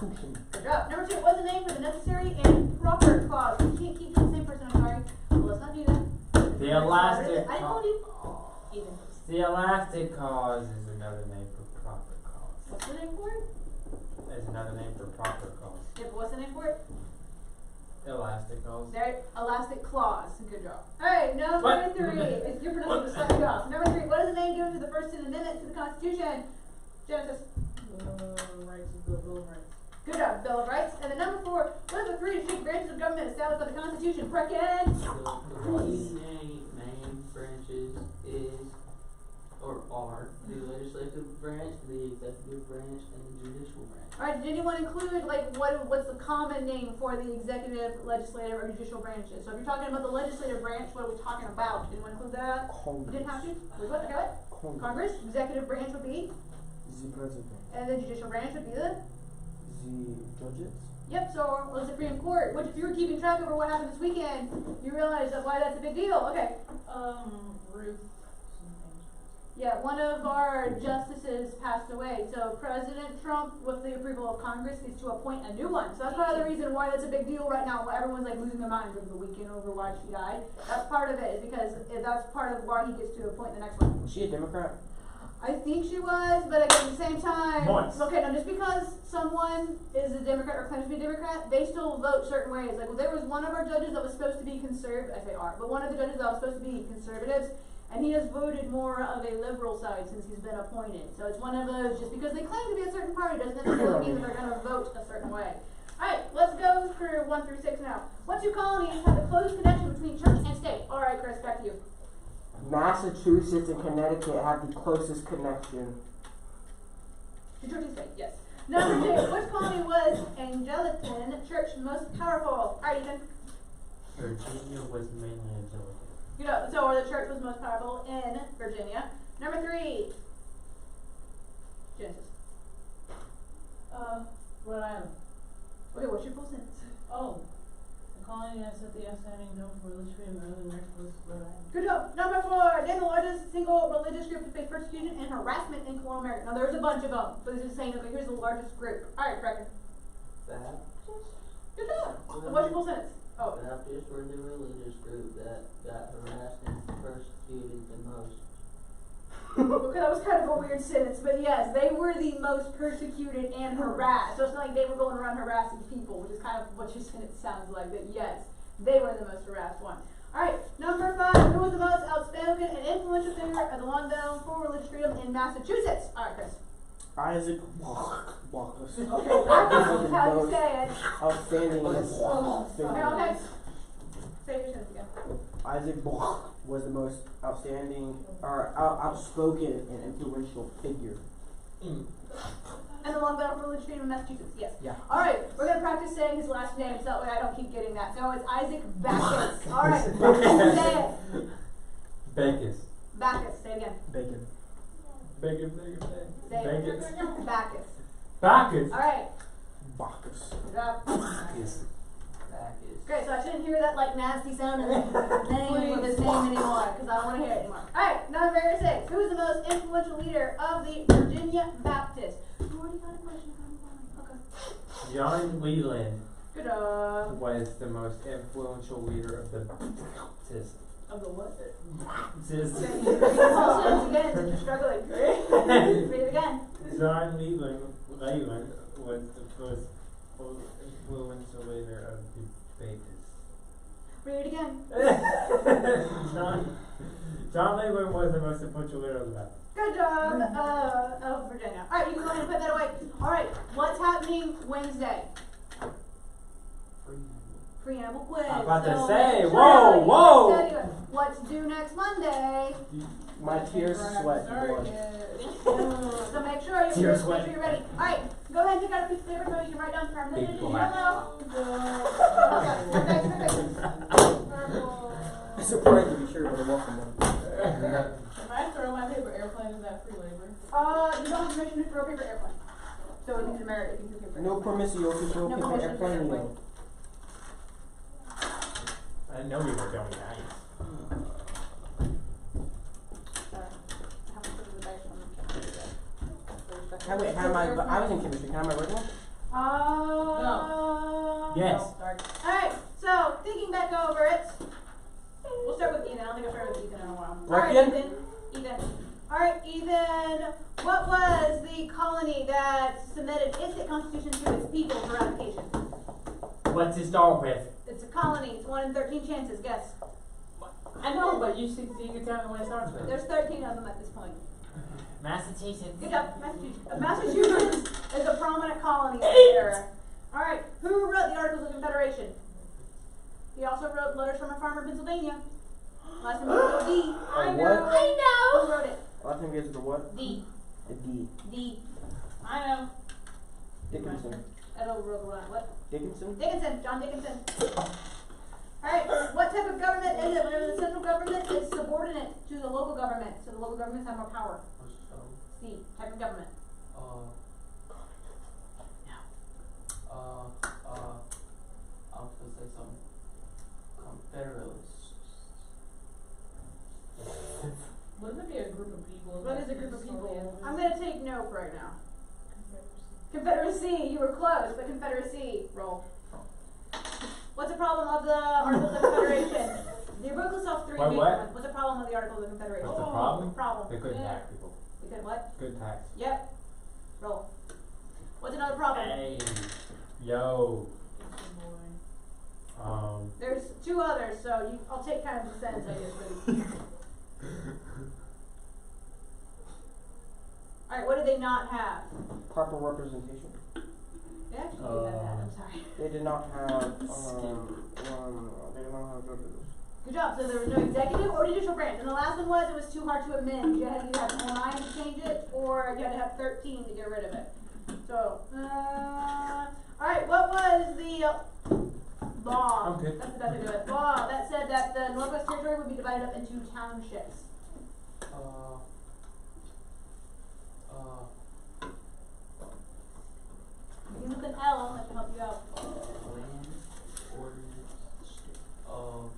Constitution. Good job. Number 2, what's the name for the necessary and proper clause? You can't keep doing the same person, I'm sorry. Well, let's not do that. The elastic. I told you. Even. The elastic cause is another name for proper cause. What's the name for it? Is another name for proper cause. Yeah, but what's the name for it? Elastic cause. There, elastic clause. Good job. Alright, number What? 3. It's your pronunciation is slightly off. Number 3, what is the name given to the first 10 amendment to the Constitution? Genesis. Rights of the Bill of Rights. Good job, Bill of Rights. And then number 4, what are the 3 distinct branches of government established by the Constitution? Brecken. The main branches is, or are, the legislative branch, the executive branch, and the judicial branch. Alright, did anyone include, like, what's the common name for the executive, legislative, or judicial branches? So if you're talking about the legislative branch, what are we talking about? Did anyone include that? You didn't have to? Wait, what? Okay, what? Congress. Executive branch would be? The president. And the judicial branch would be the? The judges. Yep, so the Supreme Court, which if you were keeping track over what happened this weekend, you realize that why that's a big deal. Okay. Ruth. Yeah, one of our justices passed away, so President Trump, with the approval of Congress, is to appoint a new one. So that's part of the reason why that's a big deal right now, why everyone's like losing their minds over the weekend over why she died. That's part of it, is because that's part of why he gets to appoint the next one. Was she a Democrat? I think she was, but again, at the same time, Once. okay, now just because someone is a Democrat or claims to be a Democrat, they still vote certain ways. Like, well, there was one of our judges that was supposed to be conservative, I say are, but one of the judges that was supposed to be conservatives, and he has voted more of a liberal side since he's been appointed. So it's one of those, just because they claim to be a certain party doesn't necessarily mean that they're going to vote a certain way. Alright, let's go for 1 through 6 now. What 2 colonies have the close connection between church and state? Alright, Chris, back to you. Massachusetts and Connecticut have the closest connection. To church and state, yes. Number 2, which colony was Anglican church most powerful? Alright, Ethan. Virginia was mainly Anglican. You know, so the church was most powerful in Virginia. Number 3, Genesis. Rhode Island. Okay, what's your full sentence? Oh. The colony that set the outstanding zone for religious freedom in Northern America was Rhode Island. Good job. Number 4, name the largest single religious group to face persecution and harassment in colonial America. Now there's a bunch of them, but this is saying, okay, here's the largest group. Alright, Brecken. Baptists. Good job. And what's your full sentence? Oh. Baptists were the religious group that got harassed and persecuted the most. Okay, that was kind of a weird sentence, but yes, they were the most persecuted and harassed. So it's not like they were going around harassing people, which is kind of what your sentence sounds like, but yes, they were the most harassed one. Alright, number 5, who was the most outspoken and influential figure of the long battle for religious freedom in Massachusetts? Alright, Chris. Isaac Walkus. Okay, Bacchus is how you say it. Outstanding. Okay. Say your sentence again. Isaac was the most outstanding, or outspoken and influential figure. And the long battle for religious freedom in Massachusetts, yes. Yeah. Alright, we're going to practice saying his last name so that way I don't keep getting that. So it's Isaac Bacchus. Alright, say it. Bacchus. Bacchus, say it again. Bacon. Bacchus. Say it. Bacchus. Bacchus. Alright. Bacchus. Good job. Bacchus. Great, so I shouldn't hear that like nasty sounding name of his name anymore, because I don't want to hear it anymore. Alright, number 6. Who is the most influential leader of the Virginia Baptists? You already got a question from me. Okay. John Leland Good job. was the most influential leader of the Baptist. Of the what? Say it again, since you're struggling. Read it again. John Leland was the first influential leader of the Baptists. Read it again. John Leland was the most influential leader of the Baptists. Good job, of Virginia. Alright, you can go ahead and put that away. Alright, what's happening Wednesday? Preamble quiz. I'm about to So say, make sure whoa, that you whoa. study it. What's due next Monday? My tears sweat. Sorry, So make sure Tears you're sweat. ready. Alright, go ahead and take out a piece of paper so you can write down permanent Big in black. yellow. I'm surprised to be sure to welcome them. If I throw my paper airplane, is that free labor? You don't have permission to throw paper airplane. So it needs a merit if you throw paper. No permission to throw No people permission to airplane. airplane. I didn't know we were going nice. How am I was in chemistry. How am I working? Yes. I'll start. Alright, so thinking back over it, we'll start with Ethan. I don't think I've started with Ethan in a while. Reckon? Alright, Ethan. Alright, Ethan, what was the colony that submitted its constitution to its people for ratification? What's it start with? It's a colony. It's 1 in 13 chances. Guess. I know, but you can tell me what it starts with. There's 13 of them at this point. Massachusetts. Good job, Massachusetts. Massachusetts is a prominent colony there. Alright, who wrote the Articles of Confederation? He also wrote Letters from a Farmer, Pennsylvania. Last name is D. I know. Who wrote it? Last name is the what? D. The D. D. I know. Dickinson. Edo wrote the one. What? Dickinson? Dickinson. John Dickinson. Alright, what type of government is it whenever the central government is subordinate to the local government? So the local governments have more power. C. Type of government. I was gonna say something. Confederalist. Wouldn't it be a group of people? What is a group of That's people? totally I'm gonna take no for right now. Confederacy. Confederacy, you were close, but Confederacy, roll. What's the problem of the Articles of Confederation? You broke this off 3 What, big what? ones. What's the problem of the Articles of Confederation? What's the problem? Problem. They couldn't Yeah. tax people. You said what? Good tax. Yep. Roll. What's another problem? Hey. Yo. There's 2 others, so I'll take kind of the sentence, I guess, for these. Alright, what did they not have? Proper representation. They actually did have that, I'm sorry. They did not have, they did not have judges. Good job. So there was no executive or judicial branch. And the last one was it was too hard to amend. You had to either have 9 to change it, or you had to have 13 to get rid of it. So, alright, what was the law? I'm good. That's the best way to do it. Law that said that the Northwest Territory would be divided up into townships. Begins with an L, that can help you out. Land ordinance of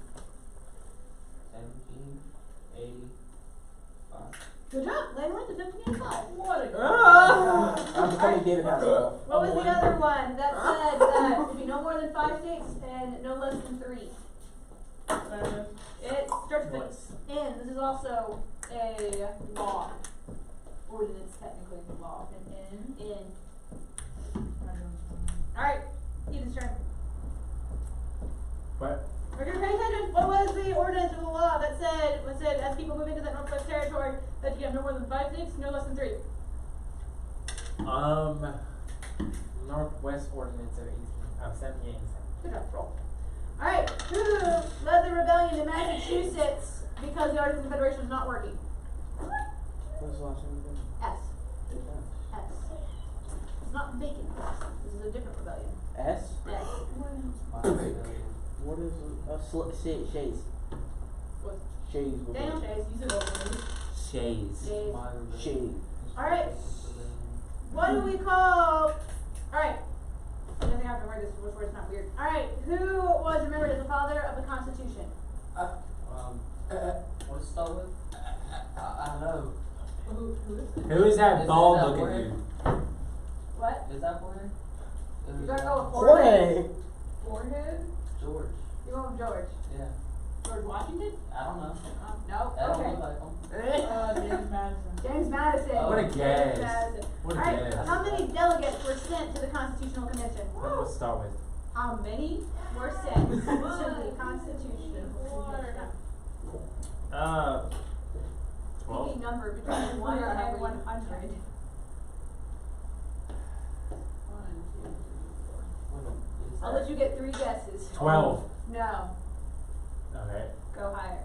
1785. Good job. Land Ordinance of 1785. What a I'm becoming David Hasselhoff. What was the other one that said that there should be no more than 5 states and no less than 3? It starts with N. This is also a law. Ordinance, technically, law. An N. Alright, Ethan's turn. What? We're gonna pay attention. What was the ordinance of the law that said as people move into that Northwest Territory that you have no more than 5 states, no less than 3? Northwest Ordinance of 1787. Good job, roll. Alright, who led the rebellion in Massachusetts because the Articles of Confederation was not working? What was the last name again? S. S. It's not bacon. This is a different rebellion. S? S. What is Shays? What? Shays. Daniel Chase, you said old Shays. Shays. Shays. Alright, what do we call... Alright, I don't think I have to word this before it's not weird. Alright, who was remembered as the father of the Constitution? What does it start with? I know. Who is it? Who is that Is bald that looking Jorge? dude? What? Is that Jorge? You gotta go with forehead. Jorge! Forehead? George. You go with George. Yeah. George Washington? I don't know. No? I don't Okay. look like him. James Madison. James Madison. Oh, What a James guess. Madison. What a Alright, guess. how many delegates were sent to the Constitutional Convention? Let's start with. How many were sent to the Constitution? 12. Any number between 1 and 100. 1, 2, 3, 4. I'll let you get 3 guesses. 12. No. Okay. Go higher.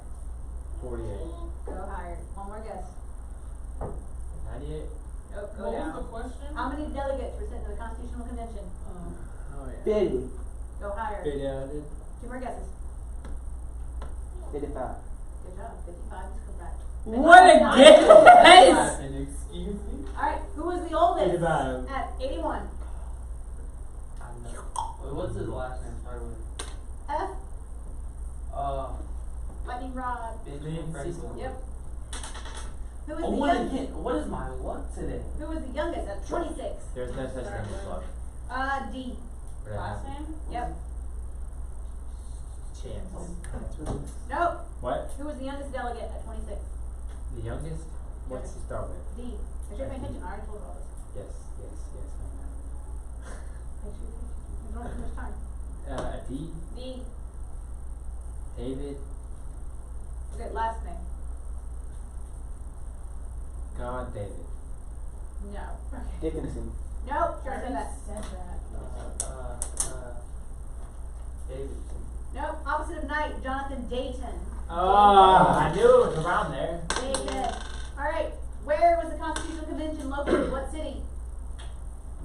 48. Go higher. One more guess. 98. Nope, go What was the down. question? How many delegates were sent to the Constitutional Convention? Oh yeah. 50. Go higher. 50. 2 more guesses. 55. Good job. 55 is correct. What a guess! Excuse me? Alright, who was the oldest? 85. At 81. I know. Wait, what's his last name? Start with. F. Lightning Rod. Benjamin Franklin. Yep. Who was Oh, the what youngest? again? What is my luck today? Who was the youngest at 26? There's no such thing as luck. D. But it Last happens. name? Yep. chance. Nope. What? Who was the youngest delegate at 26? The youngest? What's the start with? D. Make sure you're paying attention. I already told you all this. Yes, I Make sure you're paying attention. You don't have too much time. know. D. D. David. Okay, last name. God David. No. Okay. Dickinson. Nope. Sure, I I said that. said that. Davidson. Nope. Opposite of Knight, Jonathan Dayton. I knew it was around there. Dayton. Alright. Where was the Constitutional Convention located? What city?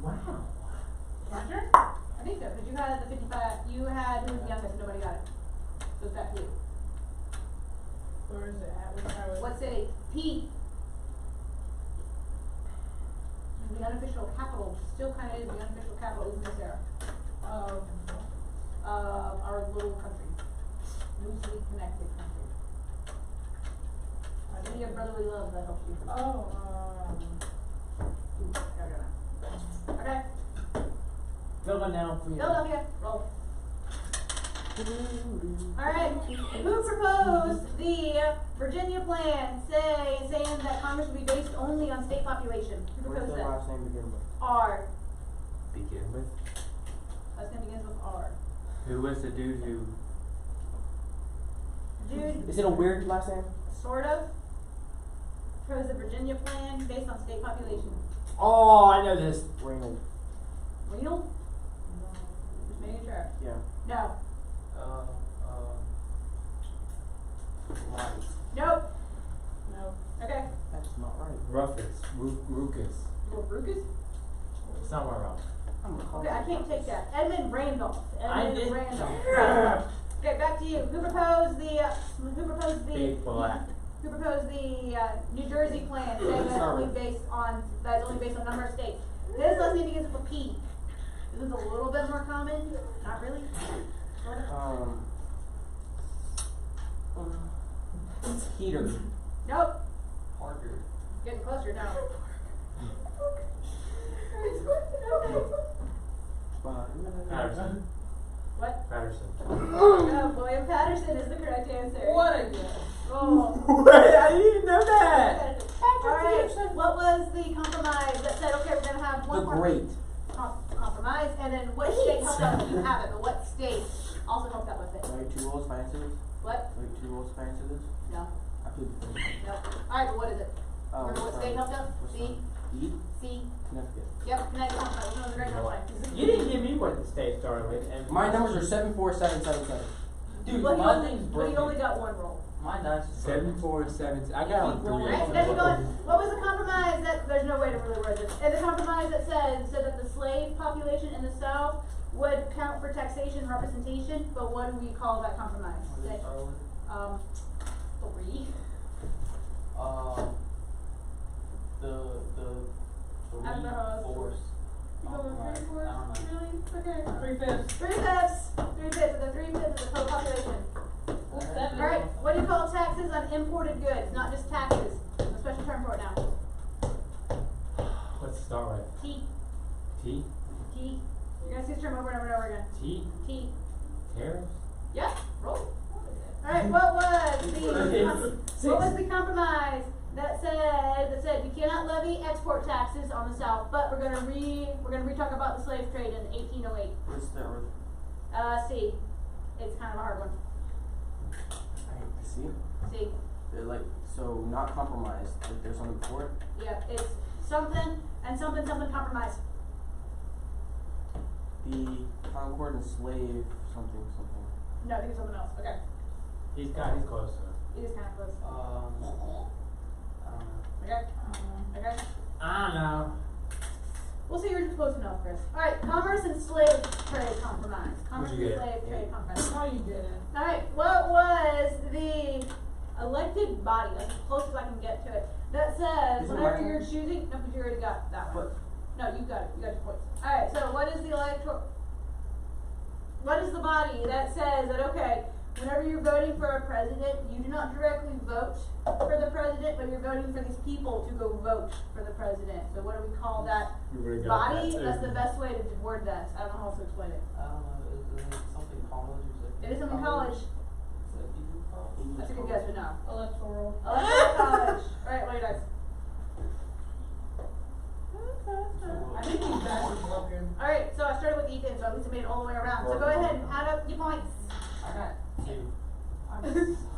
Wow. Roger? I think so, because you had the 55, you had, who was the youngest, nobody got it. So it's back to you. Where is it at? Which highway? What city? P. The unofficial capital, still kind of is the unofficial capital, isn't this era? Our little country. Loosely connected country. City of brotherly love, that helps you. Okay, Philadelphia. Philadelphia, roll. Alright, who proposed the Virginia plan, saying that Congress would be based only on state population? Who Where's proposed the that? last name begin with? R. Begin with. Last name begins with R. Who was the dude who? Dude, Is it a weird last name? sort of. Proposed the Virginia plan based on state population. Oh, I know this. Reynolds. Real? Just making sure. Yeah. No. Light. Nope. No. Okay. That's not right. Ruckus. Ruckus. Lucas? Somewhere around. I'm gonna call Okay, I it can't take that. Edmund Randolph. I Edmund did. Randolph. Okay, back to you. Who proposed the, Big black. who proposed the, New Jersey plan, saying that's only based on number of states? This last name begins with a P. This is a little bit more common. Not really. Sort of. Heater. Nope. Parker. Getting closer now. Patterson. What? Patterson. No, William Patterson is the correct answer. What a guess. Oh. What? I didn't know that. Alright, what was the compromise that said, okay, we're gonna have The one more Great. compromise, and then what state helped out? You have it, but what state also helped out with it? Wait, 2 rolls, if I answer this? What? Wait, 2 rolls, if I answer this? No, I plead the fifth. no. Alright, but what is it? Remember what state helped out? What's C? E? C? Connecticut. Yep, Connecticut compromise, which one was the great compromise? You didn't give me what the state started with. And My numbers are 74777. Dude, But my thing's he broken. only got one roll. My dice is broken. 747. I got on 3. Alright, next going. What was the compromise that, there's no way to really word this, and the compromise that said that the slave population in the South would count for taxation representation, but what do we call that compromise? What did it start with? 3. The I don't know how else to- force. You go with Compromise. 3/4? I don't know. Really? Okay. 3/5. 3/5. 3/5 of the 3/5 of the total population. What's that? Alright, what do you call taxes on imported goods, not just taxes? There's a special term for it now. What's the start with? T. T? T. You're gonna see this term over and over and over again. T? T. Tariffs? Yep, roll. Alright, what was the compromise that said we cannot levy export taxes on the South, but we're gonna re-talk about the slave trade in 1808. What's that word? C. It's kind of a hard one. See? C. They're like, so not compromised. Like there's something before it? Yeah, it's something and something compromise. The Concord and Slave something. No, I think it's something else. Okay. He's close to it. It is kind of close. I don't know. Okay? Okay? I don't know. We'll say you're close enough, Chris. Alright, commerce and slave trade compromise. Commerce What'd you and get? slave trade compromise. No, you didn't. Alright, what was the elected body, as close as I can get to it, that says Is it whenever my turn? you're choosing, no, because you already got that one. What? No, you got it. You got your points. Alright, so what is the what is the body that says that, okay, whenever you're voting for a president, you do not directly vote for the president, but you're voting for these people to go vote for the president. So what do we call that You would've got Body, that too. that's the best way to word that. I don't know how else to explain it. I don't know, is it something college or something? It is something college. Executive college? That's a good guess, but no. Electoral. Electoral college. Alright, what are your dice? I think he's backwards looking. Alright, so I started with Ethan, so at least I made it all the way around. So go ahead and add up your points. I got 2.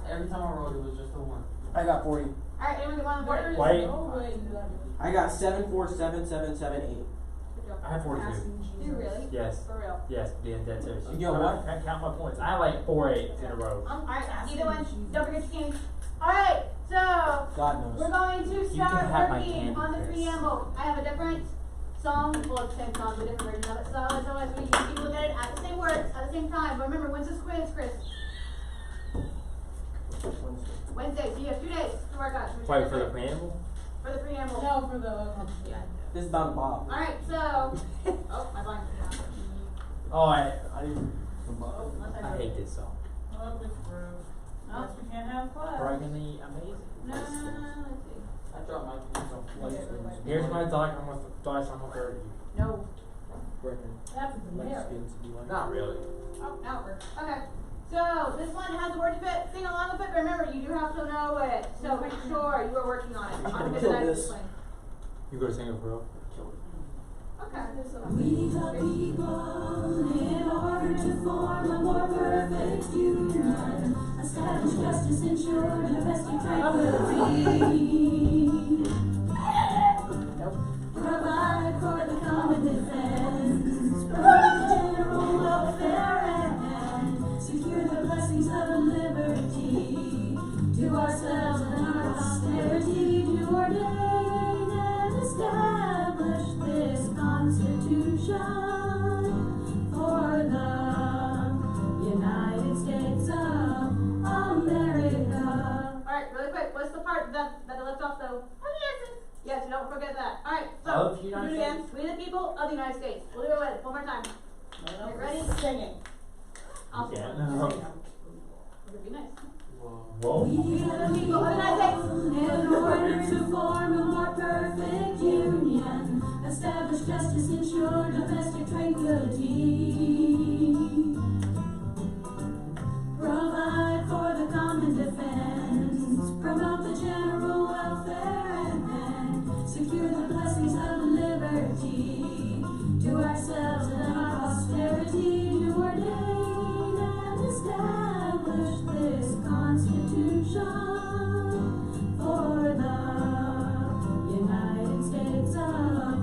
Every time I rolled, it was just a 1. I got 40. Alright, anyone get one on the There is board? Wait. no way that I got 7, 4, 7, 7, 7, 8. Good job. I have 42. Do you really? Yes. For real. Yes, being dead serious. You got what? I count my points. I have like 4 8s in a row. Alright, either one. Don't forget your candy. Alright, so God we're knows. going to can start have my working candy, on the Chris. preamble. I have a different song, well it's the same song, but different version of it. So as always, we keep looking at it at the same words, at the same time. But remember, when's this quiz, Chris? Wednesday, so you have 2 days to work on it. So we Wait, start for the this preamble? for the preamble. No, for the, Yeah. This is about Bob. Alright, so oh my blind. Oh, I Oh, unless I I wrote hate it. this song. oh, it's gross. Oh. Guess we can't have class. Frighteningly amazing. No, let's see. I dropped my keys on flight. Here's my dice. I'm gonna throw it at you. No. That's the Like mayor. skins to be like. Not really. Oh, now it works. Okay. So this one has a word to fit. Sing along with it, but remember you do have to know it. So make sure you are working on it. I'm gonna On the kill dice this. display. You go to sing it for real? Okay. We the people, in order to form a more perfect union, establish justice, ensure domestic tranquility, provide for the common defense, promote general welfare, and secure the blessings of liberty to ourselves and our posterity, to ordain and establish this Constitution for the United States of America. Alright, really quick. What's the part that I left off though? Yes, don't forget that. Alright, so Of the do United it again. We the people of the United States. We'll do it with one more time. You ready? Singing. I'll Yeah. It'll be nice. Whoa. We The people of the United States. in order to form a more perfect union, establish justice, ensure domestic tranquility, provide for the common defense, promote the general welfare, and secure the blessings of liberty to ourselves and our posterity, to ordain and establish this Constitution for the United States of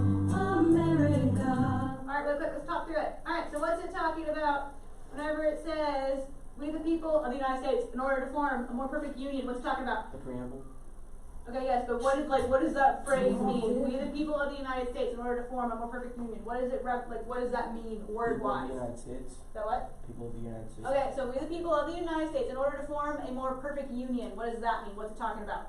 America. Alright, real quick, let's talk through it. Alright, so what's it talking about whenever it says, we the people of the United States, in order to form a more perfect union, what's it talking about? The preamble. Okay, yes, but what does that phrase mean? We the people of the United States, in order to form a more perfect union. What does it what does that mean word People of wise? the United States. So what? People of the United States. Okay, so we the people of the United States, in order to form a more perfect union, what does that mean? What's it talking about?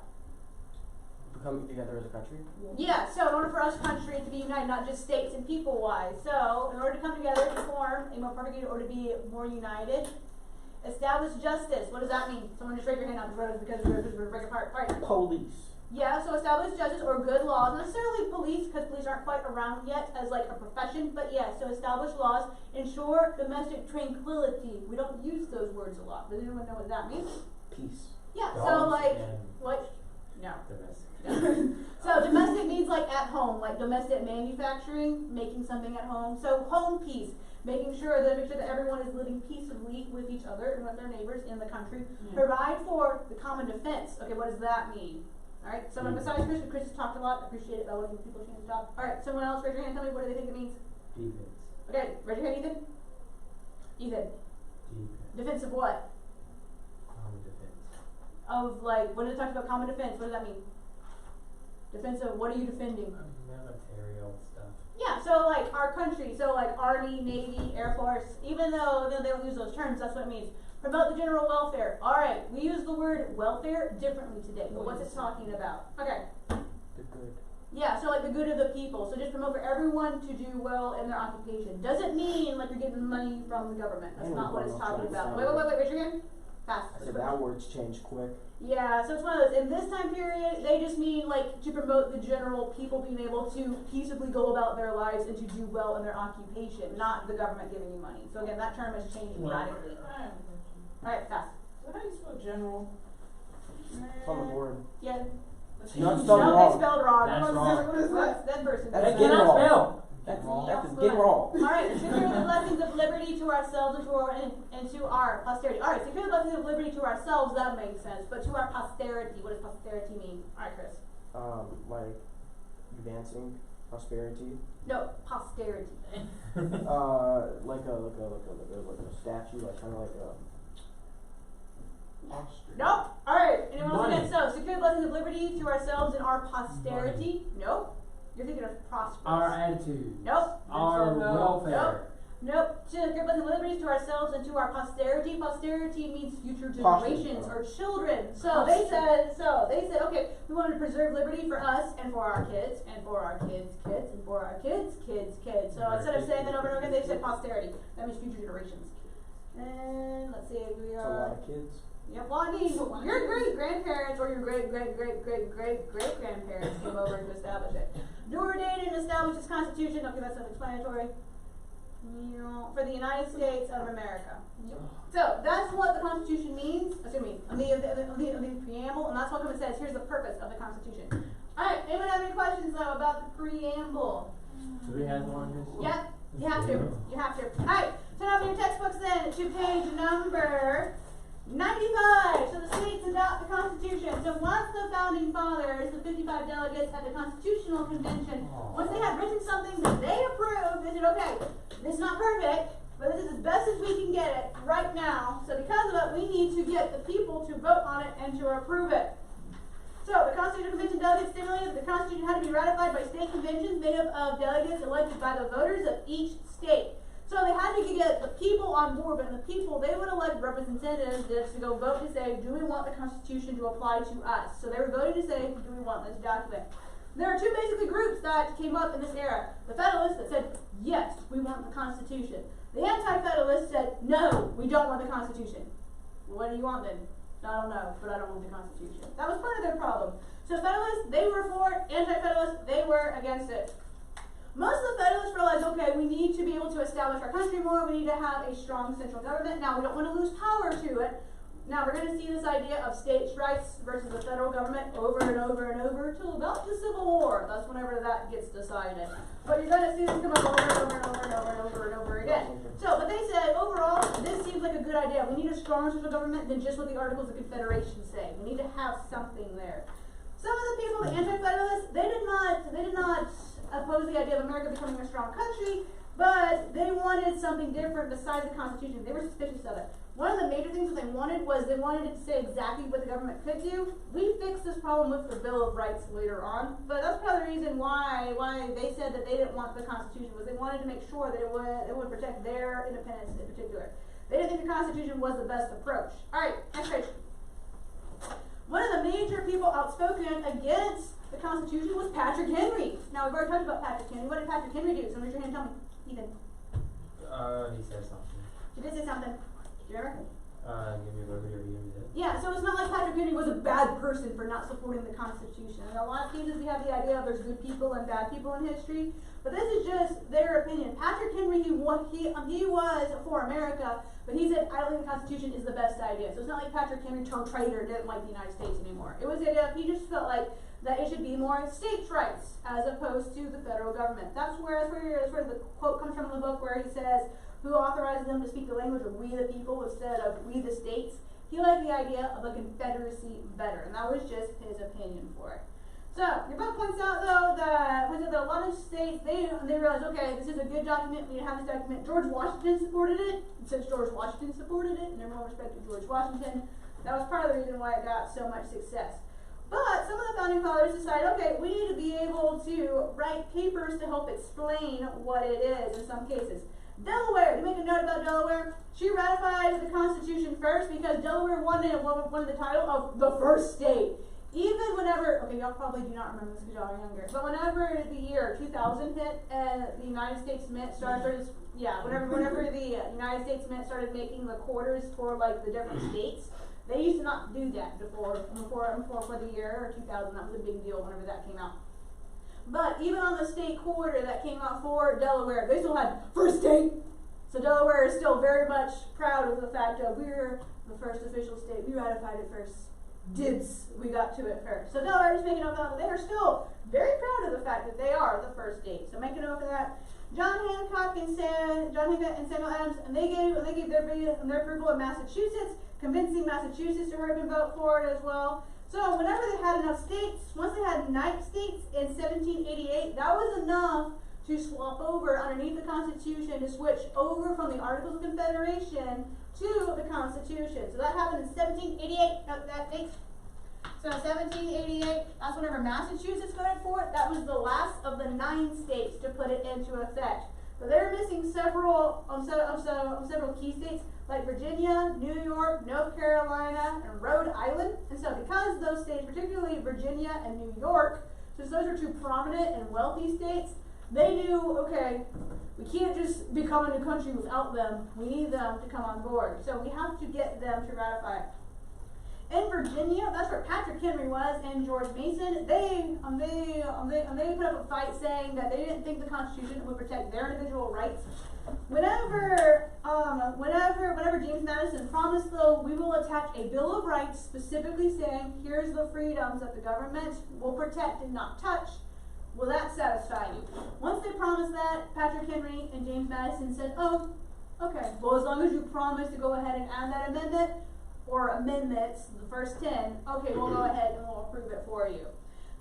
Coming together as a country. Yeah, so in order for us countries to be united, not just states and people wise, so in order to come together to form a more perfect union or to be more united, establish justice. What does that mean? Someone just raise your hand out because we're going to break apart. Alright. Police. Yeah, so establish justice or good laws, not necessarily police, because police aren't quite around yet as like a profession, but yeah, so establish laws, ensure domestic tranquility. We don't use those words a lot. Does anyone know what that means? Peace. Yeah, so Dogs like, and what? No. domestic. So domestic means like at home, like domestic manufacturing, making something at home. So home peace, making sure that everyone is living peaceably with each other and with their neighbors in the country. Provide for the common defense. Okay, what does that mean? Alright, someone besides Chris, Chris has talked a lot, appreciate it, but I want to give people a chance to talk. Alright, someone else raise your hand, tell me what do they think it means? Defense. Okay, raise your hand, Ethan. Ethan, Defense. defense of what? Common defense. Of like, when it talks about common defense, what does that mean? Defense of, what are you defending? Military stuff. Yeah, so like our country, so like Army, Navy, Air Force, even though they don't use those terms, that's what it means. Promote the general welfare. Alright, we use the word welfare differently today, but what's it talking about? Okay. The good. Yeah, so like the good of the people. So just promote for everyone to do well in their occupation. Doesn't mean like you're getting money from the government. That's I know not what it's what talking I'm about. trying to Wait, raise your hand. fast. I said that word's changed quick. Yeah, so it's one of those, in this time period, they just mean like to promote the general people being able to peaceably go about their lives and to do well in their occupation, not the government giving you money. So again, that term has changed radically. Alright, fast. So how do you spell general? It's on the board. Yeah. No, it's spelled No, wrong. they spelled wrong. That's What wrong. is that? That person. That's They get cannot wrong. spell. That's Wrong. get wrong. Alright, secure the blessings of liberty to ourselves and to our posterity. Alright, secure the blessings of liberty to ourselves, that makes sense. But to our posterity, what does posterity mean? Alright, Chris. Like advancing prosperity. No, posterity. Like a statue, like kind of like a. Nope. Alright, anyone else Money. again? So, secure the blessings of liberty to ourselves and our posterity. Nope. You're thinking of prosperous. Our attitude. Nope. Our Mental health. welfare. Nope. Secure the blessings of liberty to ourselves and to our posterity. Posterity means future Posture. generations or children. So they said, okay, we want to preserve liberty for us and for our kids and for our kids' kids and for our kids' kids' kids. So instead of saying that over and over again, they said posterity. That means future generations. And let's see, we It's a lot are. of kids. Yeah, well, I mean, your great grandparents or your great grandparents came over to establish it. Do ordain and establish this Constitution. Okay, that's self-explanatory. For the United States of America. So that's what the Constitution means. Excuse me, of the preamble, and that's what it says. Here's the purpose of the Constitution. All right. Anyone have any questions though about the preamble? Do we have one of this? Yep. You have to. You have to. All right. Turn over your textbooks then to page number 95. So the states adopt the Constitution. So once the founding fathers, the 55 delegates at the Constitutional Convention, once they had written something that they approved, they said, okay, this is not perfect, but this is as best as we can get it right now. So because of it, we need to get the people to vote on it and to approve it. So the Constitutional Convention delegates stipulated that the Constitution had to be ratified by state conventions made up of delegates elected by the voters of each state. So they had to get the people on board, but the people, they would elect representatives to go vote to say, do we want the Constitution to apply to us? So they were voting to say, do we want this document? There are two basically groups that came up in this era. The Federalists that said, yes, we want the Constitution. The Anti-Federalists said, no, we don't want the Constitution. Well, what do you want then? I don't know, but I don't want the Constitution. That was part of their problem. So Federalists, they were for it. Anti-Federalists, they were against it. Most of the Federalists realized, okay, we need to be able to establish our country more. We need to have a strong central government. Now, we don't want to lose power to it. Now, we're going to see this idea of states' rights versus the federal government over and over and over till about the Civil War. That's whenever that gets decided. But you're going to see this come up over and over and over and over and over and over again. So, but they said, overall, this seems like a good idea. We need a stronger central government than just what the Articles of Confederation say. We need to have something there. Some of the people, the Anti-Federalists, they did not oppose the idea of America becoming a strong country, but they wanted something different besides the Constitution. They were suspicious of it. One of the major things that they wanted it to say exactly what the government could do. We fixed this problem with the Bill of Rights later on, but that's part of the reason why they said that they didn't want the Constitution, was they wanted to make sure that it would protect their independence in particular. They didn't think the Constitution was the best approach. All right, next page. One of the major people outspoken against the Constitution was Patrick Henry. Now, we've already talked about Patrick Henry. What did Patrick Henry do? So raise your hand and tell me. Ethan. He said something. He did say something. Do you remember? Give me a little bit of you. Yeah, so it's not like Patrick Henry was a bad person for not supporting the Constitution. In a lot of cases, we have the idea of there's good people and bad people in history, but this is just their opinion. Patrick Henry, he was for America, but he said, I don't think the Constitution is the best idea. So it's not like Patrick Henry turned traitor and didn't like the United States anymore. It was the idea, he just felt like that it should be more states' rights as opposed to the federal government. That's where the quote comes from in the book where he says, who authorizes them to speak the language of we the people instead of we the states. He liked the idea of a confederacy better, and that was just his opinion for it. So, your book points out, though, that a lot of states, they realized, okay, this is a good document, we need to have this document. George Washington supported it, and since George Washington supported it, and everyone respected George Washington, that was part of the reason why it got so much success. But some of the founding fathers decided, okay, we need to be able to write papers to help explain what it is in some cases. Delaware, you make a note about Delaware. She ratified the Constitution first because Delaware wanted the title of the first state. Even whenever, okay, y'all probably do not remember this because y'all are younger, but whenever the year 2000 hit and the United States started Yeah, whenever the United States Mint started making the quarters for like the different states, they used to not do that before for the year 2000. That was a big deal whenever that came out. But even on the state quarter that came out for Delaware, they still had first state. So Delaware is still very much proud of the fact that we're the first official state. We ratified it first. Dibs, we got to it first. So Delaware is making note of that. They are still very proud of the fact that they are the first state. So make a note of that. John Hancock and Samuel Adams, and they gave their approval in Massachusetts, convincing Massachusetts to hurry and vote for it as well. So whenever they had enough states, once they had 9 states in 1788, that was enough to swap over underneath the Constitution, to switch over from the Articles of Confederation to the Constitution. So that happened in 1788. Note that date. So 1788, that's whenever Massachusetts voted for it. That was the last of the 9 states to put it into effect. But they were missing several key states like Virginia, New York, North Carolina, and Rhode Island. And so because those states, particularly Virginia and New York, since those are 2 prominent and wealthy states, they knew, okay, we can't just become a new country without them. We need them to come on board. So we have to get them to ratify it. In Virginia, that's where Patrick Henry was and George Mason. They put up a fight saying that they didn't think the Constitution would protect their individual rights. Whenever James Madison promised, though, we will attach a Bill of Rights specifically saying, here's the freedoms that the government will protect and not touch, will that satisfy you? Once they promised that, Patrick Henry and James Madison said, oh, okay, well, as long as you promise to go ahead and add that amendment, or amendments, the first 10, okay, we'll go ahead and we'll approve it for you.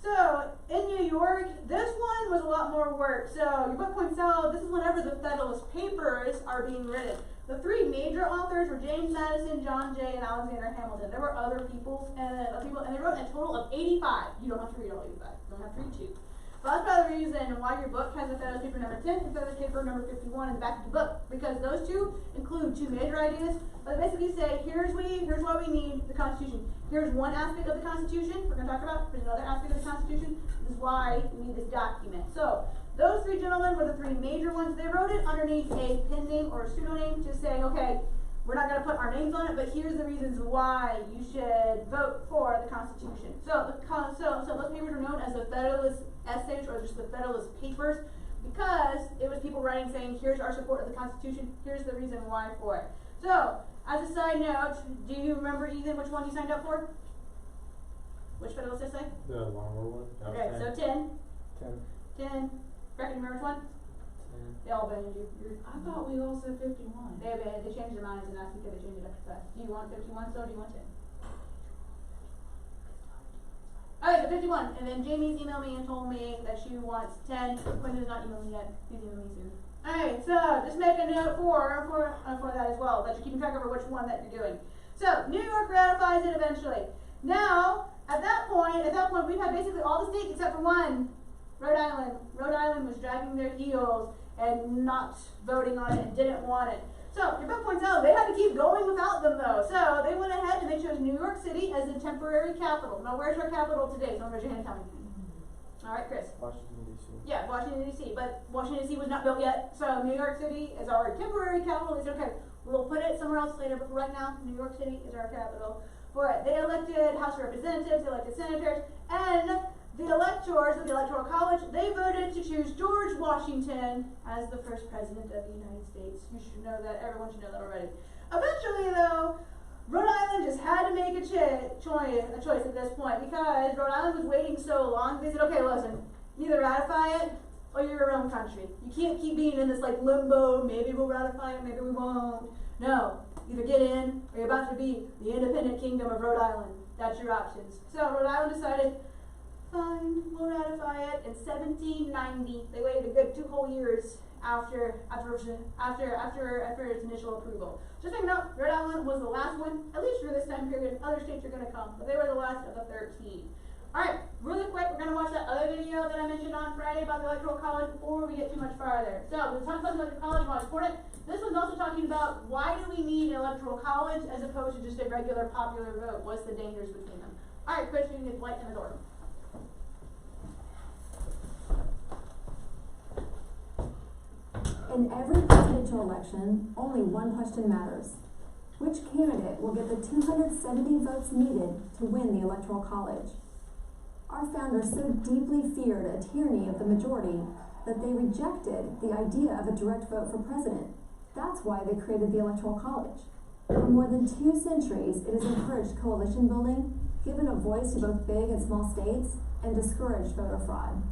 So, in New York, this one was a lot more work. So, your book points out, this is whenever the Federalist Papers are being written. The 3 major authors were James Madison, John Jay, and Alexander Hamilton. There were other people, and they wrote a total of 85. You don't have to read all 85. You don't have to read 2. Well, that's probably the reason why your book has a Federalist Paper number 10 and Federalist Paper number 51 in the back of the book, because those 2 include 2 major ideas, but they basically say, here's why we need the Constitution. Here's one aspect of the Constitution we're going to talk about. Here's another aspect of the Constitution. This is why we need this document. So, those 3 gentlemen were the 3 major ones. They wrote it underneath a pen name or a pseudonym, just saying, okay, we're not going to put our names on it, but here's the reasons why you should vote for the Constitution. So those papers were known as the Federalist Essays, or just the Federalist Papers, because it was people writing saying, here's our support of the Constitution, here's the reason why for it. So, as a side note, do you remember, Ethan, which one you signed up for? Which Federalist Essay? The longer one? Okay, so 10. 10. Reckon you remember which one? They all abandoned you. I thought we all said 51. They abandoned. They changed their minds and asked because they changed it after class. Do you want 51 still, or do you want 10? Okay, so 51. And then Jamie's emailed me and told me that she wants 10. Quinn has not emailed me yet. He's emailing me soon. Alright, so just make a note for that as well, that you're keeping track of which one that you're doing. So, New York ratifies it eventually. Now, at that point, we've had basically all the states except for one, Rhode Island. Rhode Island was dragging their heels and not voting on it and didn't want it. So, your book points out they had to keep going without them though. So, they went ahead and they chose New York City as the temporary capital. Now, where's our capital today? Someone raise your hand and tell me. Alright, Chris. Washington, D.C. Yeah, Washington, D.C. But Washington, D.C. was not built yet. So, New York City is our temporary capital. They said, okay, we'll put it somewhere else later, but right now, New York City is our capital. For it, they elected House of Representatives, they elected senators, and the electors of the Electoral College, they voted to choose George Washington as the first president of the United States. You should know that. Everyone should know that already. Eventually, though, Rhode Island just had to make a choice at this point, because Rhode Island was waiting so long. They said, okay, listen, either ratify it or you're your own country. You can't keep being in this like limbo, maybe we'll ratify it, maybe we won't. No, either get in or you're about to be the independent kingdom of Rhode Island. That's your options. So Rhode Island decided, fine, we'll ratify it. In 1790, they waited a good 2 whole years after its initial approval. Just think about, Rhode Island was the last one, at least for this time period. Other states are going to come, but they were the last of the 13. Alright, really quick, we're going to watch that other video that I mentioned on Friday about the Electoral College before we get too much farther. So, we talked about the Electoral College and why it's important. This one's also talking about why do we need an Electoral College as opposed to just a regular popular vote. What's the dangers between them? Alright, Chris, you can get the light in the door. In every presidential election, only one question matters. Which candidate will get the 270 votes needed to win the Electoral College? Our founders so deeply feared a tyranny of the majority that they rejected the idea of a direct vote for president. That's why they created the Electoral College. For more than 2 centuries, it has encouraged coalition building, given a voice to both big and small states, and discouraged voter fraud.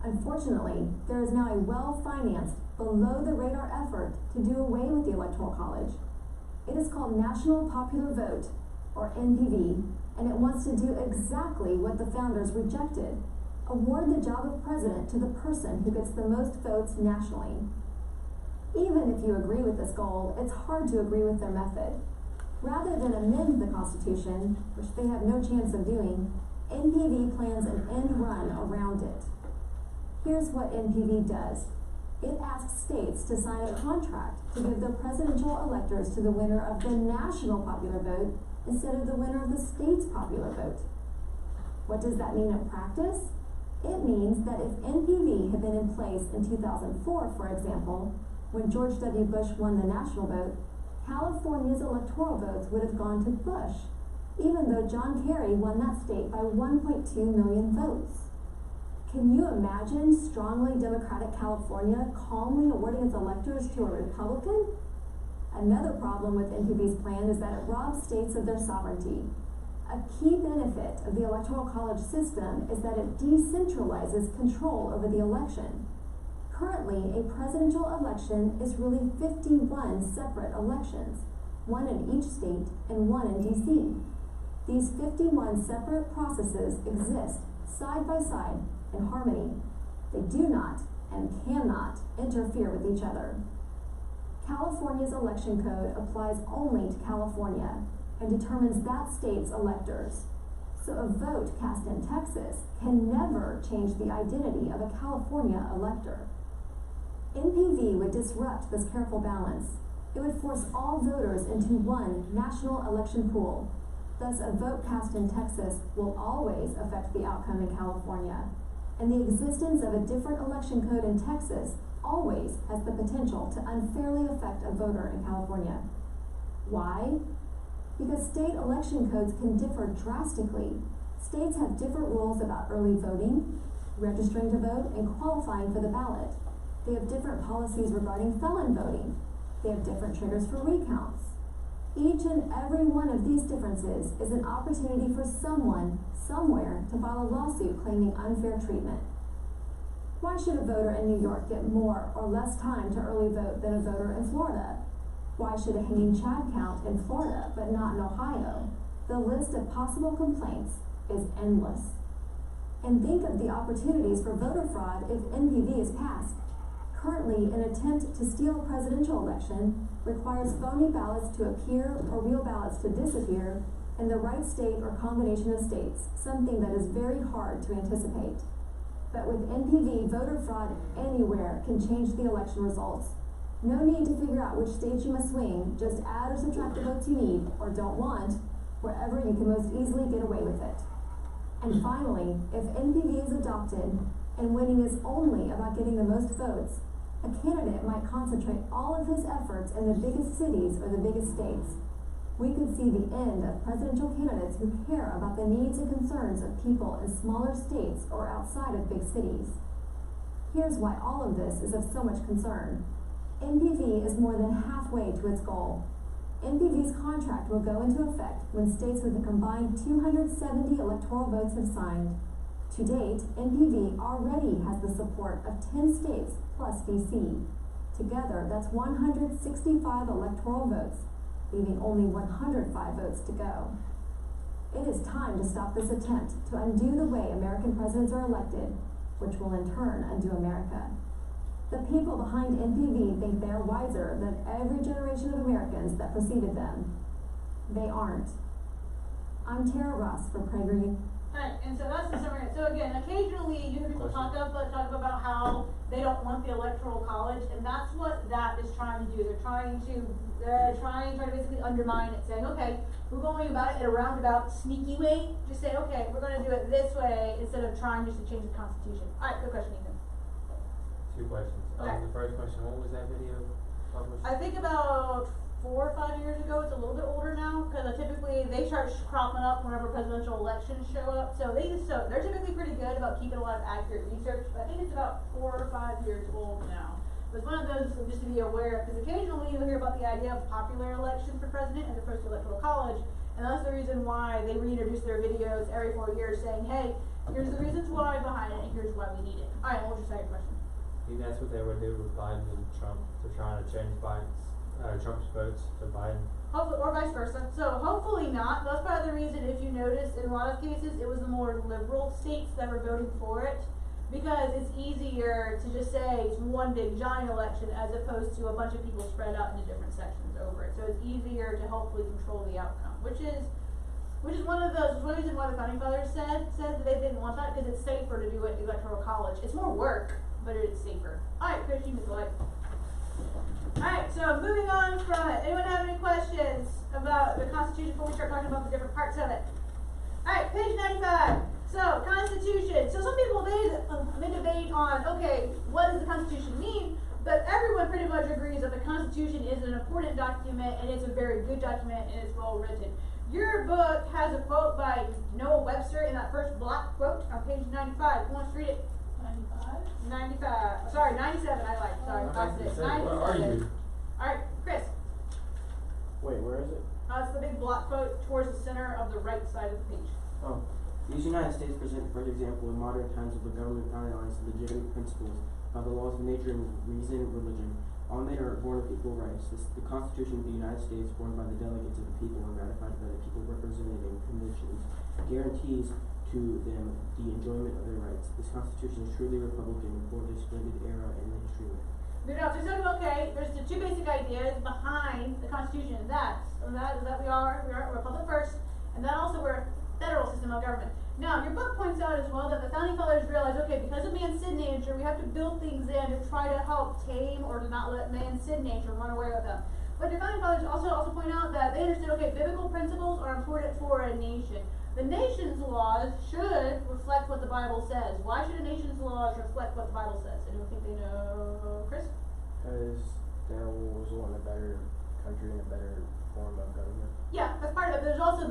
Unfortunately, there is now a well-financed, below-the-radar effort to do away with the Electoral College. It is called National Popular Vote, or NPV, and it wants to do exactly what the founders rejected: award the job of president to the person who gets the most votes nationally. Even if you agree with this goal, it's hard to agree with their method. Rather than amend the Constitution, which they have no chance of doing, NPV plans an end run around it. Here's what NPV does. It asks states to sign a contract to give their presidential electors to the winner of the national popular vote instead of the winner of the state's popular vote. What does that mean in practice? It means that if NPV had been in place in 2004, for example, when George W. Bush won the national vote, California's electoral votes would have gone to Bush, even though John Kerry won that state by 1.2 million votes. Can you imagine strongly Democratic California calmly awarding its electors to a Republican? Another problem with NPV's plan is that it robs states of their sovereignty. A key benefit of the Electoral College system is that it decentralizes control over the election. Currently, a presidential election is really 51 separate elections, one in each state and one in DC. These 51 separate processes exist side by side in harmony. They do not and cannot interfere with each other. California's election code applies only to California and determines that state's electors. So a vote cast in Texas can never change the identity of a California elector. NPV would disrupt this careful balance. It would force all voters into one national election pool. Thus, a vote cast in Texas will always affect the outcome in California. And the existence of a different election code in Texas always has the potential to unfairly affect a voter in California. Why? Because state election codes can differ drastically. States have different rules about early voting, registering to vote, and qualifying for the ballot. They have different policies regarding felon voting. They have different triggers for recounts. Each and every one of these differences is an opportunity for someone, somewhere, to file a lawsuit claiming unfair treatment. Why should a voter in New York get more or less time to early vote than a voter in Florida? Why should a hanging Chad count in Florida but not in Ohio? The list of possible complaints is endless. And think of the opportunities for voter fraud if NPV is passed. Currently, an attempt to steal a presidential election requires phony ballots to appear or real ballots to disappear in the right state or combination of states, something that is very hard to anticipate. But with NPV, voter fraud anywhere can change the election results. No need to figure out which states you must swing, just add or subtract the votes you need or don't want, wherever you can most easily get away with it. And finally, if NPV is adopted and winning is only about getting the most votes, a candidate might concentrate all of his efforts in the biggest cities or the biggest states. We could see the end of presidential candidates who care about the needs and concerns of people in smaller states or outside of big cities. Here's why all of this is of so much concern. NPV is more than halfway to its goal. NPV's contract will go into effect when states with a combined 270 electoral votes have signed. To date, NPV already has the support of 10 states plus DC. Together, that's 165 electoral votes, leaving only 105 votes to go. It is time to stop this attempt to undo the way American presidents are elected, which will in turn undo America. The people behind NPV think they are wiser than every generation of Americans that preceded them. They aren't. I'm Tara Ross for PragerU. Right, and so that's the summary. So again, occasionally you hear people talk about how they don't want the electoral college, and that's what that is trying to do. They're trying to basically undermine it, saying, okay, we're going about it in a roundabout, sneaky way. Just say, okay, we're going to do it this way instead of trying just to change the Constitution. All right, good question, Ethan. To two questions. Okay. The first question, what was that video published? I think about 4 or 5 years ago. It's a little bit older now because typically they start cropping up whenever presidential elections show up. So they're typically pretty good about keeping a lot of accurate research. But I think it's about 4 or 5 years old now. But it's one of those just to be aware, because occasionally you'll hear about the idea of popular election for president as opposed to electoral college, and that's the reason why they reintroduce their videos every 4 years, saying, "Hey, here's the reasons why behind it, and here's why we need it." All right, what was your second question? I think that's what they would do with Biden and Trump. They're trying to change Trump's votes to Biden. Hopefully, or vice versa. So hopefully not. That's part of the reason, if you notice, in a lot of cases, it was the more liberal states that were voting for it, because it's easier to just say it's one big giant election as opposed to a bunch of people spread out into different sections over it. So it's easier to hopefully control the outcome, which is one of the reasons why the founding fathers said that they didn't want that, because it's safer to do it in electoral college. It's more work, but it's safer. All right, Chris, you can go ahead. All right, so moving on from it. Anyone have any questions about the Constitution before we start talking about the different parts of it? All right, page 95. So, Constitution. So some people, they debate on, okay, what does the Constitution mean? But everyone pretty much agrees that the Constitution is an important document, and it's a very good document, and it's well written. Your book has a quote by Noah Webster in that first block quote on page 95. Who wants to read it? 95. Sorry, 97. I lied. Sorry, I said 97. Where are you? All right, Chris. Wait, where is it? It's the big block quote towards the center of the right side of the page. Oh. These United States present, for example, in modern times of a government founded on its legitimate principles, by the laws of nature and reason, religion. All men are born with equal rights. The Constitution of the United States, formed by the delegates of the people and ratified by the people represented in conventions, guarantees to them the enjoyment of their rights. This Constitution is truly Republican for this splendid era in the history of it. Good enough. So, okay, there's the two basic ideas behind the Constitution, and that we are a republic first, and that also we're a federal system of government. Now, your book points out as well that the founding fathers realized, okay, because of man's sin nature, we have to build things in to try to help tame or to not let man's sin nature run away with them. But the founding fathers also point out that they understood, okay, biblical principles are important for a nation. The nation's laws should reflect what the Bible says. Why should a nation's laws reflect what the Bible says? Anyone think they know, Chris? Because they always want a better country and a better form of government. Yeah, that's part of it. But there's also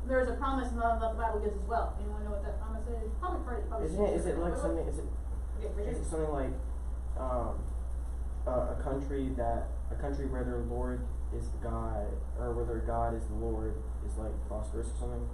there's a promise that the Bible gives as well. Anyone know what that promise is? Probably part of it. Is it like something? Is it something like a country where their Lord is God, or where their God is the Lord, is like prosperous or something?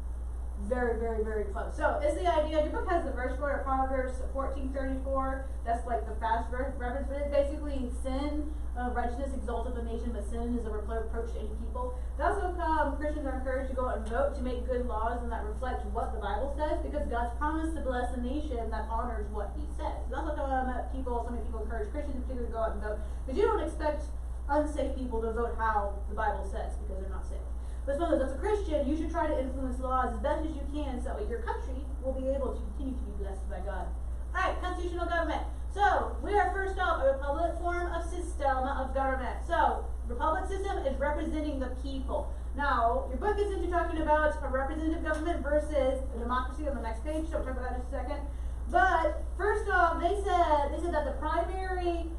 Very, very, very close. So it's the idea. Your book has the verse for it, Proverbs 14:34. That's like the fast reference, but it's basically sin. Righteousness exalteth a nation, but sin is a reproach to any people. That's how come Christians are encouraged to go out and vote to make good laws and that reflect what the Bible says, because God's promised to bless a nation that honors what He says. That's how come so many people encourage Christians in particular to go out and vote, because you don't expect unsafe people to vote how the Bible says, because they're not safe. But suppose as a Christian, you should try to influence laws as best as you can, so that your country will be able to continue to be blessed by God. All right, constitutional government. So, we are first off a republic form of system of government. So, republic system is representing the people. Now, your book is into talking about a representative government versus a democracy on the next page, so we'll talk about that in just a second. But, first off, they said that the primary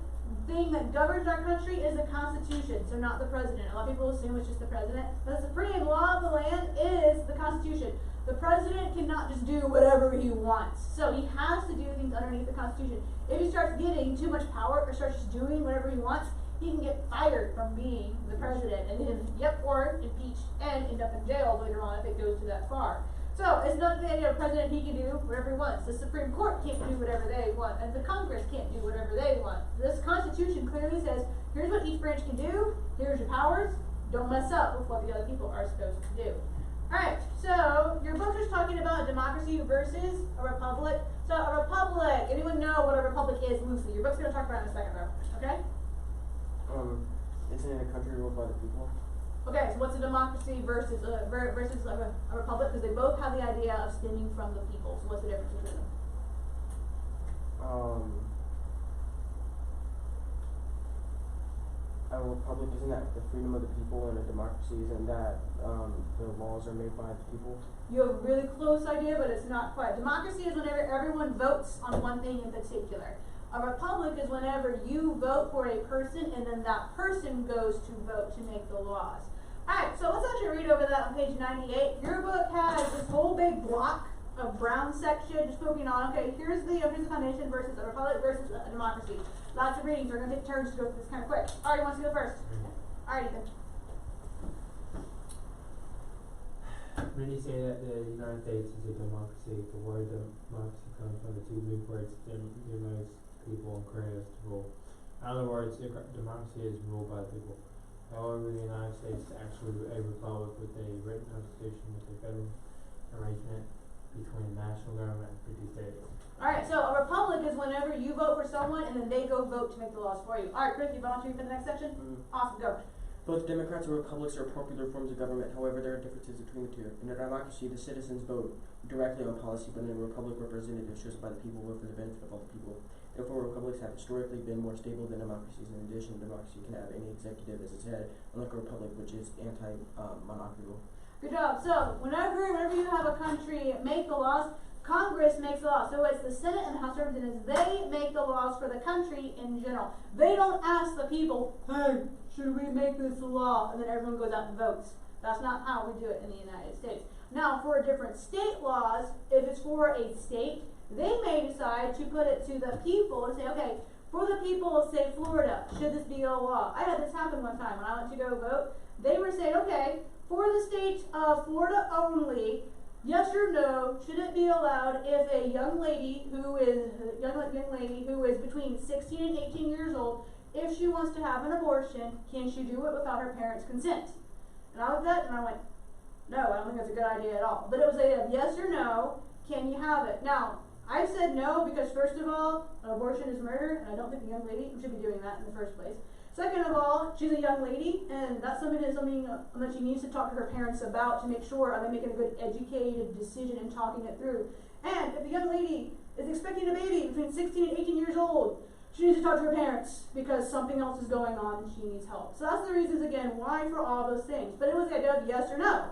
thing that governs our country is the Constitution, so not the president. A lot of people assume it's just the president. The supreme law of the land is the Constitution. The president cannot just do whatever he wants. So he has to do things underneath the Constitution. If he starts getting too much power or starts just doing whatever he wants, he can get fired from being the president and then, or impeached and end up in jail later on if it goes to that far. So it's not the idea of president, he can do whatever he wants. The Supreme Court can't do whatever they want, and the Congress can't do whatever they want. This Constitution clearly says, here's what each branch can do, here's your powers, don't mess up with what the other people are supposed to do. Alright, so your book is talking about democracy versus a republic. So a republic, anyone know what a republic is loosely? Your book's going to talk about it in a second though, okay? Isn't it a country ruled by the people? Okay, so what's a democracy versus a republic? Because they both have the idea of stemming from the people. So what's the difference between them? A republic, isn't that the freedom of the people, and a democracy isn't that the laws are made by the people? You have a really close idea, but it's not quite. Democracy is whenever everyone votes on one thing in particular. A republic is whenever you vote for a person and then that person goes to vote to make the laws. Alright, so let's actually read over that on page 98. Your book has this whole big block of brown section just focusing on, okay, here's the foundation versus a republic versus a democracy. Lots of readings. We're going to take turns to go through this kind of quick. Alright, who wants to go first? Alright, Ethan. When you say that the United States is a democracy, the word democracy comes from the two Greek words demos, people, and kreos, to rule. In other words, democracy is ruled by the people. However, the United States is actually a republic with a written constitution with a federal arrangement between the national government and 50 states. Alright, so a republic is whenever you vote for someone and then they go vote to make the laws for you. Alright, Chris, you volunteer for the next section? Awesome, go. Both Democrats and Republics are popular forms of government. However, there are differences between the two. In a democracy, the citizens vote directly on policy, but in a republic, representatives chosen by the people work for the benefit of all the people. Therefore, republics have historically been more stable than democracies. In addition, democracy can have any executive as its head, unlike a republic, which is anti-monarchical. Good job. So, whenever you have a country make the laws, Congress makes the laws. So it's the Senate and the House of Representatives. They make the laws for the country in general. They don't ask the people, hey, should we make this a law? And then everyone goes out and votes. That's not how we do it in the United States. Now, for different state laws, if it's for a state, they may decide to put it to the people and say, okay, for the people of, say, Florida, should this be a law? I had this happen one time when I went to go vote. They were saying, okay, for the state of Florida only, yes or no, should it be allowed if a young lady who is between 16 and 18 years old, if she wants to have an abortion, can she do it without her parents' consent? And I looked at it and I went, no, I don't think that's a good idea at all. But it was a yes or no, can you have it? Now, I said no because first of all, an abortion is murder, and I don't think a young lady should be doing that in the first place. Second of all, she's a young lady, and that's something that she needs to talk to her parents about to make sure are they making a good educated decision and talking it through. And if a young lady is expecting a baby between 16 and 18 years old, she needs to talk to her parents because something else is going on and she needs help. So that's the reasons, again, why for all those things. But it was the idea of yes or no.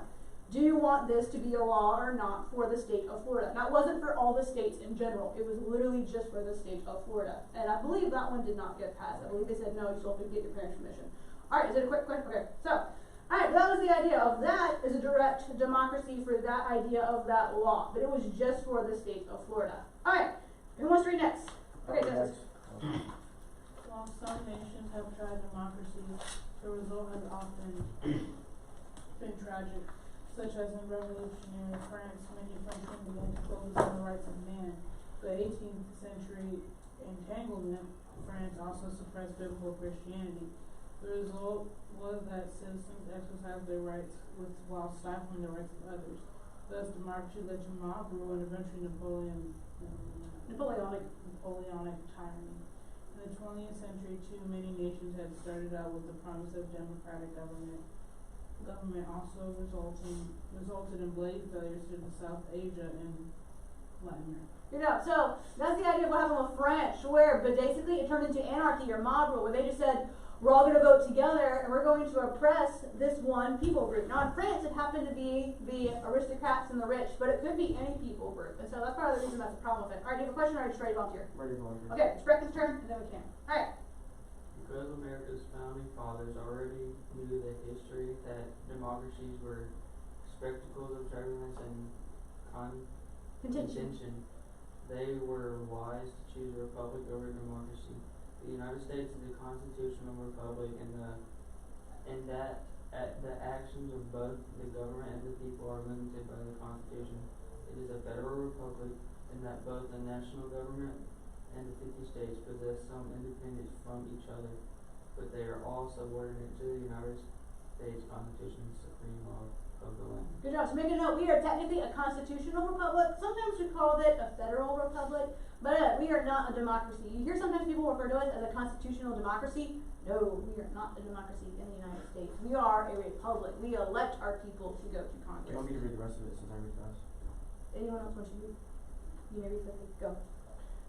Do you want this to be a law or not for the state of Florida? Now, it wasn't for all the states in general. It was literally just for the state of Florida. And I believe that one did not get passed. I believe they said, no, you still have to get your parents' permission. All right, is it a quick question? Okay, so, all right, that was the idea of that is a direct democracy for that idea of that law. But it was just for the state of Florida. All right, who wants to read next? Okay, Justice. While some nations have tried democracy, the result has often been tragic. Such as in revolutionary France, many Frenchmen began to focus on the rights of man. The 18th century entanglement France also suppressed biblical Christianity. The result was that citizens exercised their rights while stifling the rights of others. Thus, democracy led to mob rule and eventually Napoleonic tyranny. In the 20th century, too many nations had started out with the promise of democratic government. Government also resulted in blatant failures in South Asia and Latin America. You know, so that's the idea of what happened with French, where but basically it turned into anarchy or mob rule, where they just said, we're all going to vote together and we're going to oppress this one people group. Now in France, it happened to be the aristocrats and the rich, but it could be any people group. And so that's part of the reason that's a problem with it. All right, do you have a question or are you just ready to volunteer? Ready to volunteer. Okay, it's Brecken's turn, and then we can. All right. Because America's founding fathers already knew the history that democracies were spectacles of turbulence and contention, they were wise to choose a republic over democracy. The United States is a constitutional republic, and the actions of both the government and the people are limited by the Constitution. It is a federal republic in that both the national government and the 50 states possess some independence from each other, but they are all subordinate to the United States Constitution, supreme law of the land. Good job. So make a note, we are technically a constitutional republic. Sometimes we call it a federal republic, but we are not a democracy. You hear sometimes people refer to us as a constitutional democracy. No, we are not a democracy in the United States. We are a republic. We elect our people to go to Congress. You want me to read the rest of it since I read fast? Anyone else want you to read? You may read it. Go.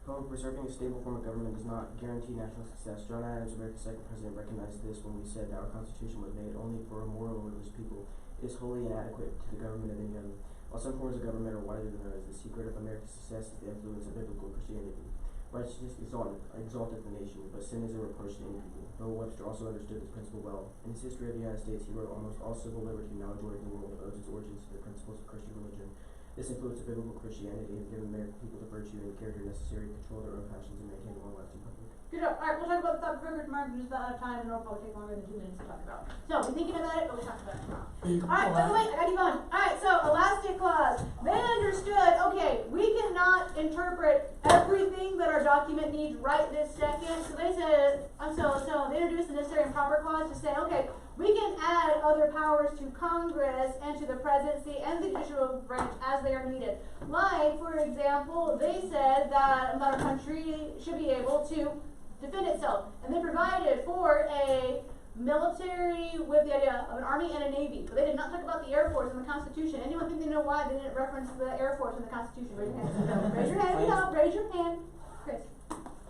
However, preserving a stable form of government does not guarantee national success. John Adams, America's second president, recognized this when we said that our Constitution was made only for a moral and religious people. It is wholly inadequate to the government of any other. While some forms of government are widely known as the secret of America's success is the influence of biblical Christianity. Righteousness exalteth the nation, but sin is a reproach to any people. Noah Webster also understood this principle well. In his history of the United States, he wrote almost all civil liberty now enjoyed in the world owes its origins to the principles of Christian religion. This influence of biblical Christianity has given American people the virtue and character necessary to control their own passions and maintain a long-lasting public. Good job. Alright, we'll talk about the topic further tomorrow. We're just about out of time and it'll probably take longer than 2 minutes to talk about. So, be thinking about it, but we'll talk about it tomorrow. Alright, by the way, I gotta keep going. Alright, so elastic clause. They understood, okay, we cannot interpret everything that our document needs right this second. So they said, so they introduced the necessary and proper clause to say, okay, we can add other powers to Congress and to the presidency and the judicial branch as they are needed. Like, for example, they said that our country should be able to defend itself. And they provided for a military with the idea of an army and a navy. But they did not talk about the Air Force in the Constitution. Anyone think they know why they didn't reference the Air Force in the Constitution? Raise your hand. Raise your hand. No, raise your hand. Chris.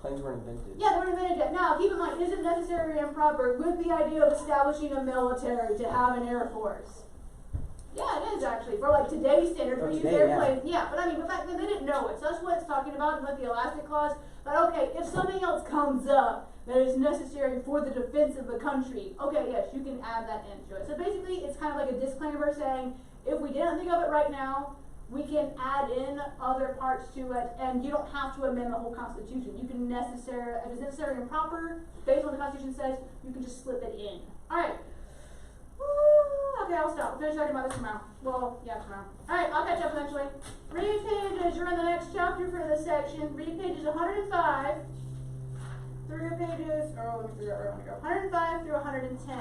Planes weren't invented. Yeah, they weren't invented yet. Now, keep in mind, is it necessary and proper with the idea of establishing a military to have an Air Force? Yeah, it is actually. For like today's standards, we use airplanes. Yeah, but I mean, but back then they didn't know it. So that's what it's talking about with the elastic clause. But okay, if something else comes up that is necessary for the defense of the country, okay, yes, you can add that into it. So basically, it's kind of like a disclaimer saying, if we didn't think of it right now, we can add in other parts to it, and you don't have to amend the whole Constitution. You can if it's necessary and proper, based on what the Constitution says, you can just slip it in. Alright. Okay, I'll stop. We'll finish talking about this tomorrow. Well, yeah, tomorrow. Alright, I'll catch up eventually. Read pages, you're in the next chapter for this section. Read pages 105 through pages, let me figure out where I want to go. 105 through 110.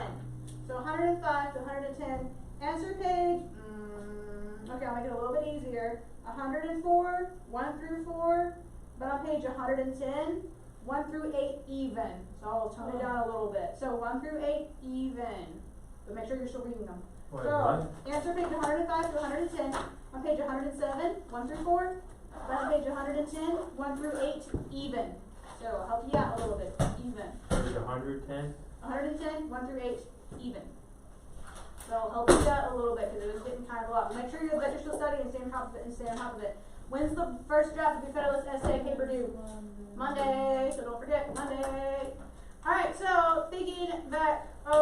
So 105 to 110. Answer page, okay, I'll make it a little bit easier. 104, 1 through 4, but on page 110, 1 through 8 even. So I'll tone it down a little bit. So 1 through 8 even. But make sure you're still reading them. Wait, so, answer page 105 to 110. On page 107, 1 through 4. But on page 110, 1 through 8 even. So I'll help you out a little bit. Even. Page 110? 110, 1 through 8 even. So I'll help you out a little bit because it was getting kind of a lot. But make sure that you're still studying and stay on top of it and stay on top of it. When's the first draft of your Federalist essay paper due? Monday. So